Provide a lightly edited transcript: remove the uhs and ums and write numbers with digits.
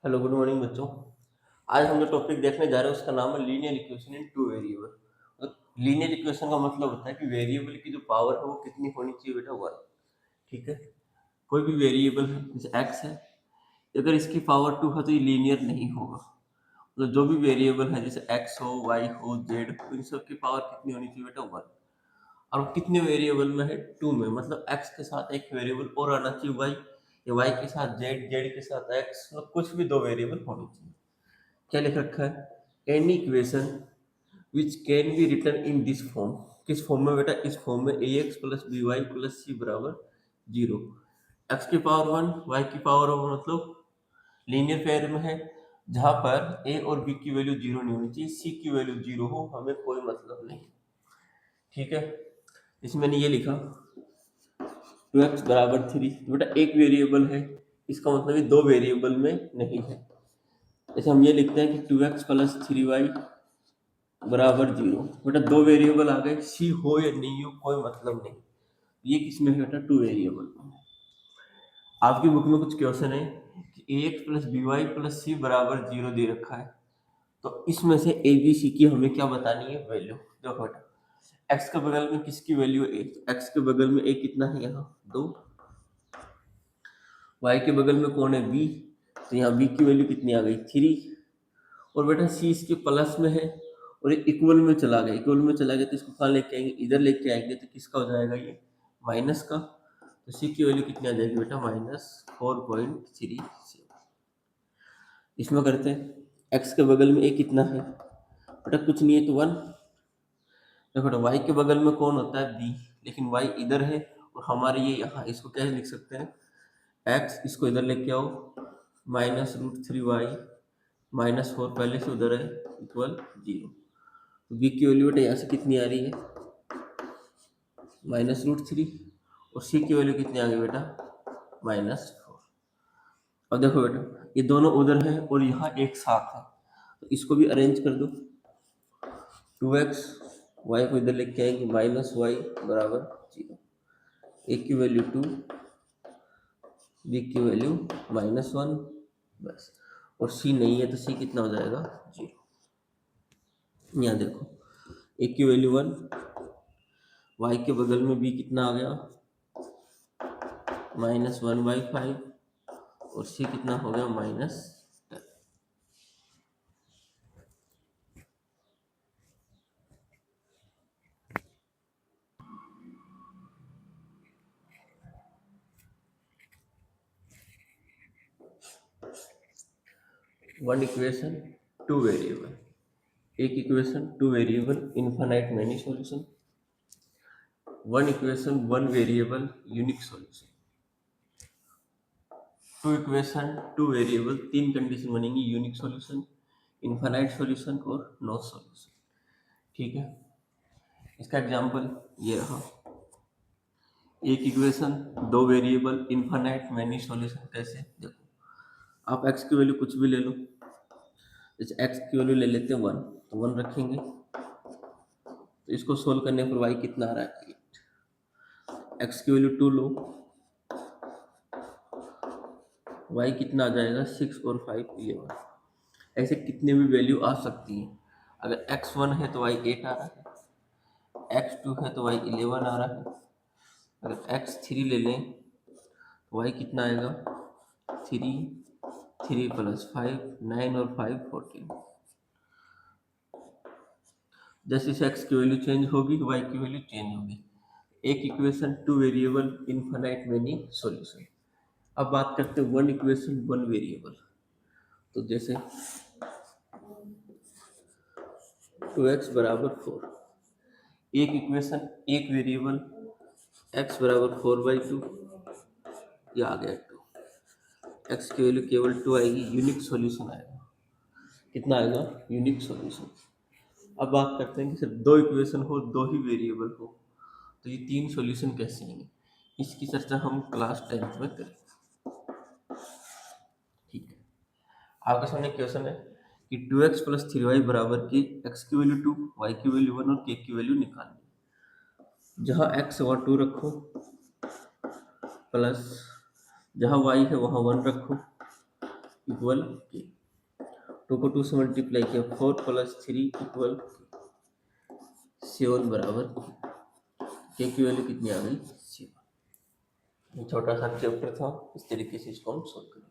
Hello good morning बच्चों। आज हम जो टॉपिक देखने जा रहे हैं उसका नाम है linear equation in two variable. Linear equation का मतलब होता है कि वेरिएबल की जो पावर है वो कितनी होनी चाहिए बेटा, वन। ठीक है। कोई भी वेरिएबल है जैसे एक्स है, अगर इसकी पावर टू है तो ये लीनियर नहीं होगा। मतलब जो भी वेरिएबल है जैसे एक्स हो, वाई हो, जेड हो, इन सब की पावर कितनी होनी चाहिए बेटा, वन। और वो कितने वेरिएबल में है, टू में। मतलब एक्स के साथ एक वेरिएबल और आना चाहिए वाई, या वाई के साथ जेड, जेड के साथ एक्स, मतलब कुछ भी दो वेरिएबल होनी चाहिए। क्या लिख रखा है, any equation which can be written in this form. किस फॉर्म में बेटा, इस फॉर्म में a x plus b y plus c बराबर जीरो। एक्स की पावर वन, वाई की पावर वन, मतलब लीनियर पेयर में है जहां पर ए और बी की वैल्यू जीरो नहीं होनी चाहिए, सी की वैल्यू जीरो हो, हमें कोई मतलब नहीं। ठीक है। इसमें मैंने ये लिखा टू एक्स बराबर थ्री, तो बेटा एक वेरिएबल है, इसका मतलब ये दो वेरिएबल में नहीं है। जैसे हम ये लिखते हैं कि two X plus three Y बराबर जीरो। बेटा दो वेरिएबल आ गए, सी हो या नहीं हो कोई मतलब नहीं। ये किसमें है बेटा, टू वेरिएबल। आपकी बुक में कुछ क्वेश्चन है कि a x plus b y plus c बराबर जीरो दे रखा है, तो इसमें से ए बी सी की हमें क्या बतानी है, वैल्यू। देखो बेटा, एक्स के बगल में किसकी वैल्यू है, तो एक्स के बगल में ए कितना है, यहाँ दो। वाई के बगल में कौन है, बी, तो यहाँ बी की वैल्यू कितनी आ गई, थ्री। और बेटा सी इसके प्लस में है और ये इक्वल में चला गया, इक्वल में चला गया तो इसको कहाँ लेके आएंगे, इधर लेके आएंगे, तो किसका हो जाएगा ये, माइनस का। तो सी की वैल्यू कितनी आ जाएगी बेटा, -4.37। इसमें करते हैं, एक्स के बगल में ए कितना है बेटा, कुछ नहीं है तो वन। देखो बेटा वाई के बगल में कौन होता है, बी, लेकिन वाई इधर है और हमारे ये यहाँ, इसको क्या लिख सकते हैं, एक्स, इसको इधर लेके आओ, -√3y -4 पहले से उधर है, इक्वल जीरो। तो बी की वैल्यू बेटा यहाँ से कितनी आ रही है, -√3, और सी की वैल्यू कितनी आ गई बेटा, -4। अब देखो बेटा ये दोनों उधर है और यहाँ एक साथ है, तो इसको भी अरेंज कर दो। टू एक्स, वाई को इधर लेके आएंगे, -y बराबर जीरो। ए की वैल्यू टू, बी की वैल्यू -1, बस। और सी नहीं है तो सी कितना हो जाएगा, जीरो। यहाँ देखो, ए की वैल्यू वन, वाई के बगल में बी कितना आ गया, -1/5, और सी कितना हो गया, -10। 1 इक्वेशन, 2 वेरिएबल। एक equation, 2 variable, infinite many solution. 1 equation, 1 variable, unique solution. 2 equation, 2 variable, तीन कंडीशन बनेंगी, यूनिक सॉल्यूशन, इनफाइनाइट सॉल्यूशन और नो सॉल्यूशन। ठीक है। इसका एग्जांपल ये रहा, एक equation, 2 variable, infinite many solution. कैसे, देखो आप एक्स की वैल्यू कुछ भी ले लो, जैसे एक्स की वैल्यू ले लेते हैं वन, तो वन रखेंगे, तो इसको सोल्व करने पर वाई कितना आ रहा है, एक्स की वैल्यू टू लो, वाई कितना आ जाएगा, 6 और 5 11। ऐसे कितने भी वैल्यू आ सकती हैं। अगर एक्स वन है तो वाई 8 आ रहा है, एक्स टू है तो वाई 11 आ रहा है। अगर एक्स थ्री ले लें तो वाई कितना आएगा, थ्री, 3 + 5 9 और 5 14। जैसे जैसे एक्स की वैल्यू चेंज होगी वाई की वैल्यू चेंज होगी। एक equation, 2 variable, infinite many solution. अब बात करते हैं 1 इक्वेशन, 1 वेरिएबल। तो जैसे 2x बराबर 4, एक इक्वेशन, एक वेरिएबल, x बराबर 4/2, ये आ गया 2। x की वैल्यू केवल 2 आएगी, यूनिक सॉल्यूशन आएगा। कितना आएगा, यूनिक सॉल्यूशन। अब बात करते हैं कि सिर्फ दो इक्वेशन हो, दो ही वेरिएबल हो, तो ये तीन सॉल्यूशन कैसे आएंगे, इसकी चर्चा हम क्लास 10th में करेंगे। ठीक है। आपके सामने क्वेश्चन है कि 2x प्लस 3y बराबर की x की वैल्यू 2, y की वैल्यू 1 और k की वैल्यू निकालनी। जहाँ x वहाँ 2 रखो, प्लस जहाँ y है वहाँ 1 रखो, इक्वल के। 2 को 2 से मल्टीप्लाई किया, 4 + 3 इक्वल 7 बराबर के की वैल्यू कितनी आ गई 7। छोटा सा चैप्टर था, इस तरीके से इसको हम सॉल्व करें।